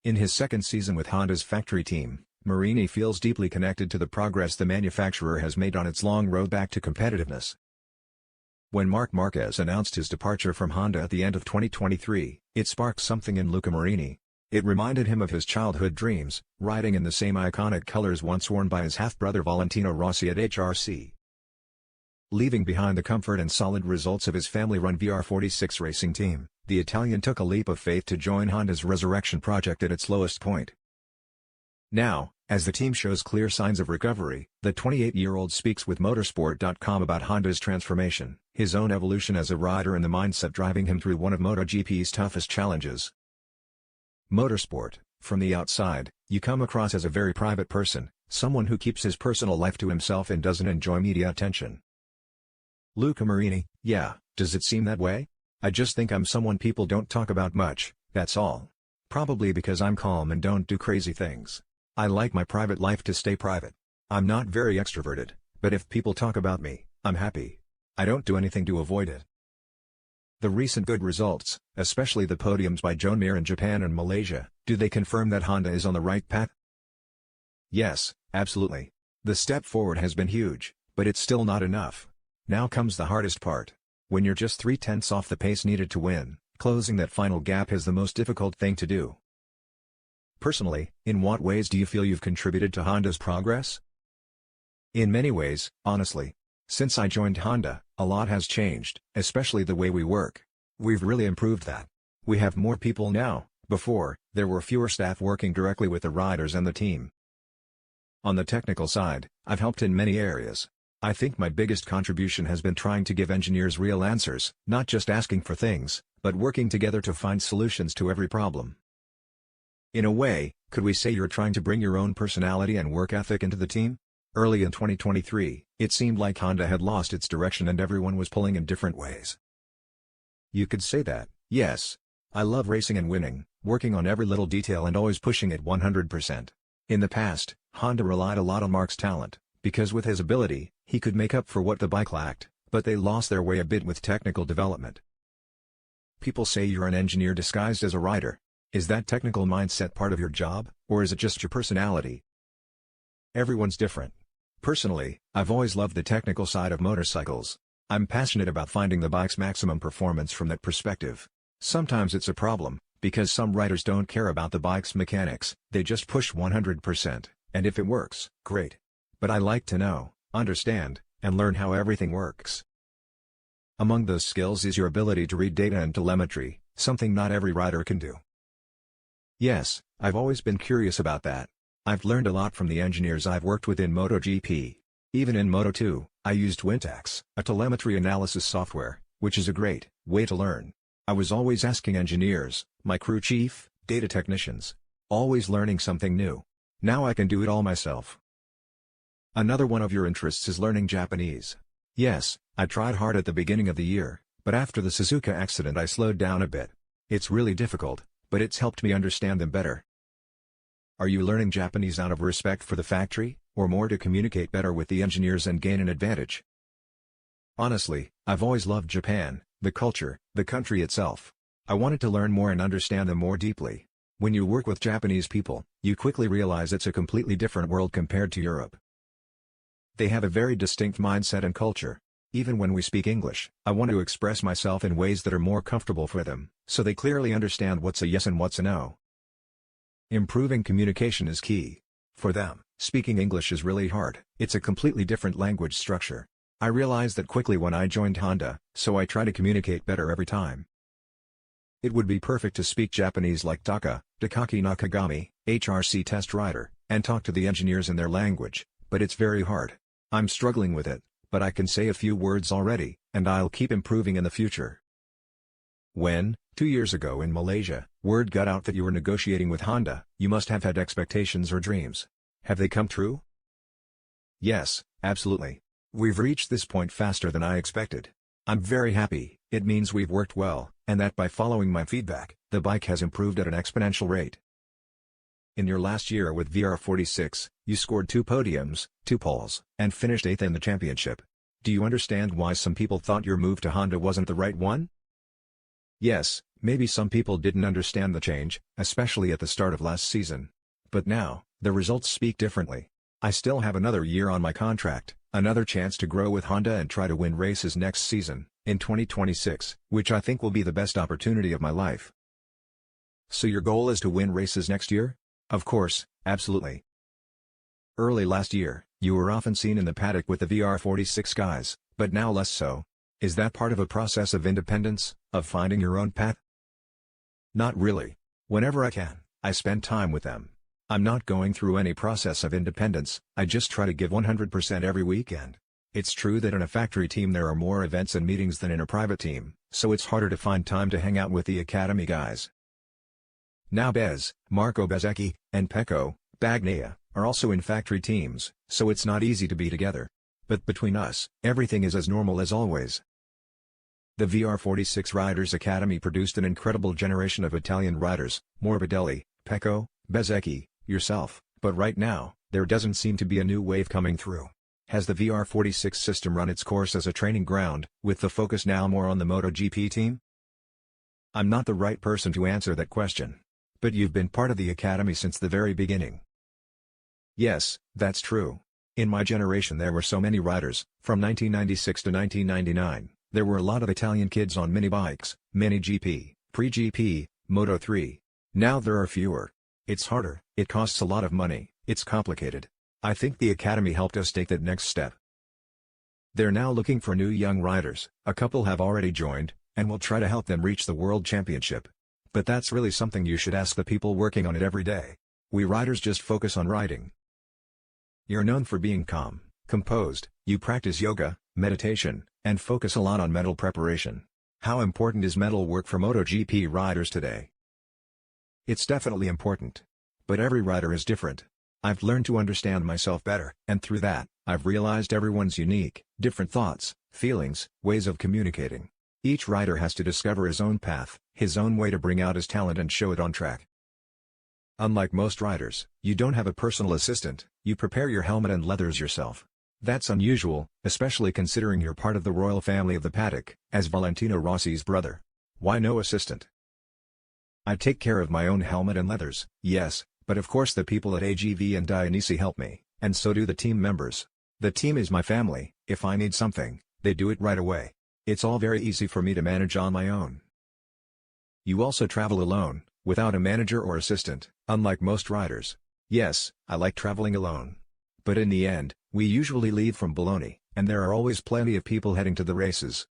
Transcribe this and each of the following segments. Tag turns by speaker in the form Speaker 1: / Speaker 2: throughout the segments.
Speaker 1: In his second season with Honda's factory team, Marini feels deeply connected to the progress the manufacturer has made on its long road back to competitiveness. When Marc Marquez announced his departure from Honda at the end of 2023, it sparked something in Luca Marini. It reminded him of his childhood dreams, riding in the same iconic colors once worn by his half-brother Valentino Rossi at HRC. Leaving behind the comfort and solid results of his family-run VR46 racing team, the Italian took a leap of faith to join Honda's resurrection project at its lowest point. Now, as the team shows clear signs of recovery, the 28-year-old speaks with Motorsport.com about Honda's transformation, his own evolution as a rider and the mindset driving him through one of MotoGP's toughest challenges. Motorsport, from the outside, you come across as a very private person, someone who keeps his personal life to himself and doesn't enjoy media attention. Luca Marini: yeah, does it seem that way? I just think I'm someone people don't talk about much, that's all. Probably because I'm calm and don't do crazy things. I like my private life to stay private. I'm not very extroverted, but if people talk about me, I'm happy. I don't do anything to avoid it. The recent good results, especially the podiums by Joan Mir in Japan and Malaysia, do they confirm that Honda is on the right path? Yes, absolutely. The step forward has been huge, but it's still not enough. Now comes the hardest part. When you're just 0.3 off the pace needed to win, closing that final gap is the most difficult thing to do. Personally, in what ways do you feel you've contributed to Honda's progress? In many ways, honestly. Since I joined Honda, a lot has changed, especially the way we work. We've really improved that. We have more people now. Before, there were fewer staff working directly with the riders and the team. On the technical side, I've helped in many areas. I think my biggest contribution has been trying to give engineers real answers, not just asking for things, but working together to find solutions to every problem. In a way, could we say you're trying to bring your own personality and work ethic into the team? Early in 2023, it seemed like Honda had lost its direction and everyone was pulling in different ways. You could say that, yes. I love racing and winning, working on every little detail and always pushing it 100%. In the past, Honda relied a lot on Marc's talent, because with his ability, he could make up for what the bike lacked, but they lost their way a bit with technical development. People say you're an engineer disguised as a rider. Is that technical mindset part of your job, or is it just your personality? Everyone's different. Personally, I've always loved the technical side of motorcycles. I'm passionate about finding the bike's maximum performance from that perspective. Sometimes it's a problem, because some riders don't care about the bike's mechanics, they just push 100%, and if it works, great. But I like to know, understand, and learn how everything works. Among those skills is your ability to read data and telemetry, something not every rider can do. Yes, I've always been curious about that. I've learned a lot from the engineers I've worked with in MotoGP. Even in Moto2, I used Wintax, a telemetry analysis software, which is a great way to learn. I was always asking engineers, my crew chief, data technicians. Always learning something new. Now I can do it all myself. Another one of your interests is learning Japanese. Yes, I tried hard at the beginning of the year, but after the Suzuka accident I slowed down a bit. It's really difficult, but it's helped me understand them better. Are you learning Japanese out of respect for the factory, or more to communicate better with the engineers and gain an advantage? Honestly, I've always loved Japan, the culture, the country itself. I wanted to learn more and understand them more deeply. When you work with Japanese people, you quickly realize it's a completely different world compared to Europe. They have a very distinct mindset and culture. Even when we speak English, I want to express myself in ways that are more comfortable for them, so they clearly understand what's a yes and what's a no. Improving communication is key. For them, speaking English is really hard. It's a completely different language structure. I realized that quickly when I joined Honda, so I try to communicate better every time. It would be perfect to speak Japanese like Takaki Nakagami, HRC test rider, and talk to the engineers in their language, but it's very hard. I'm struggling with it, but I can say a few words already, and I'll keep improving in the future. When, 2 years ago in Malaysia, word got out that you were negotiating with Honda, you must have had expectations or dreams. Have they come true? Yes, absolutely. We've reached this point faster than I expected. I'm very happy. It means we've worked well, and that by following my feedback, the bike has improved at an exponential rate. In your last year with VR46, you scored 2 podiums, 2 poles, and finished 8th in the championship. Do you understand why some people thought your move to Honda wasn't the right one? Yes, Maybe some people didn't understand the change, especially at the start of last season. But now, the results speak differently. I still have another year on my contract, another chance to grow with Honda and try to win races next season, in 2026, which I think will be the best opportunity of my life. So your goal is to win races next year? Of course, absolutely. Early last year, you were often seen in the paddock with the VR46 guys, but now less so. Is that part of a process of independence, of finding your own path? Not really. Whenever I can, I spend time with them. I'm not going through any process of independence, I just try to give 100% every weekend. It's true that in a factory team there are more events and meetings than in a private team, so it's harder to find time to hang out with the academy guys. Now Marco Bezzecchi, and Pecco Bagnaia are also in factory teams, so it's not easy to be together. But between us, everything is as normal as always. The VR46 Riders Academy produced an incredible generation of Italian riders, Morbidelli, Pecco, Bezzecchi, yourself, but right now, there doesn't seem to be a new wave coming through. Has the VR46 system run its course as a training ground, with the focus now more on the MotoGP team? I'm not the right person to answer that question. But you've been part of the academy since the very beginning. Yes, that's true. In my generation there were so many riders, from 1996 to 1999, there were a lot of Italian kids on mini bikes, mini GP, pre-GP, Moto 3. Now there are fewer. It's harder, it costs a lot of money, it's complicated. I think the academy helped us take that next step. They're now looking for new young riders, a couple have already joined, and we'll try to help them reach the World Championship. But that's really something you should ask the people working on it every day. We riders just focus on riding. You're known for being calm, composed, you practice yoga, meditation, and focus a lot on mental preparation. How important is mental work for MotoGP riders today? It's definitely important. But every rider is different. I've learned to understand myself better, and through that, I've realized everyone's unique, different thoughts, feelings, ways of communicating. Each rider has to discover his own path, his own way to bring out his talent and show it on track. Unlike most riders, you don't have a personal assistant, you prepare your helmet and leathers yourself. That's unusual, especially considering you're part of the royal family of the paddock, as Valentino Rossi's brother. Why no assistant? I take care of my own helmet and leathers, yes, but of course the people at AGV and Dionisi help me, and so do the team members. The team is my family, if I need something, they do it right away. It's all very easy for me to manage on my own. You also travel alone, without a manager or assistant, unlike most riders. Yes, I like traveling alone. But in the end, we usually leave from Bologna, and there are always plenty of people heading to the races.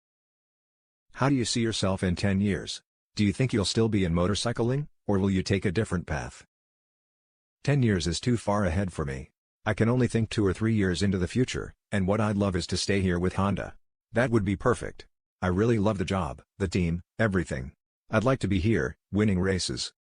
Speaker 1: How do you see yourself in 10 years? Do you think you'll still be in motorcycling, or will you take a different path? 10 years is too far ahead for me. I can only think 2 or 3 years into the future, and what I'd love is to stay here with Honda. That would be perfect. I really love the job, the team, everything. I'd like to be here, winning races.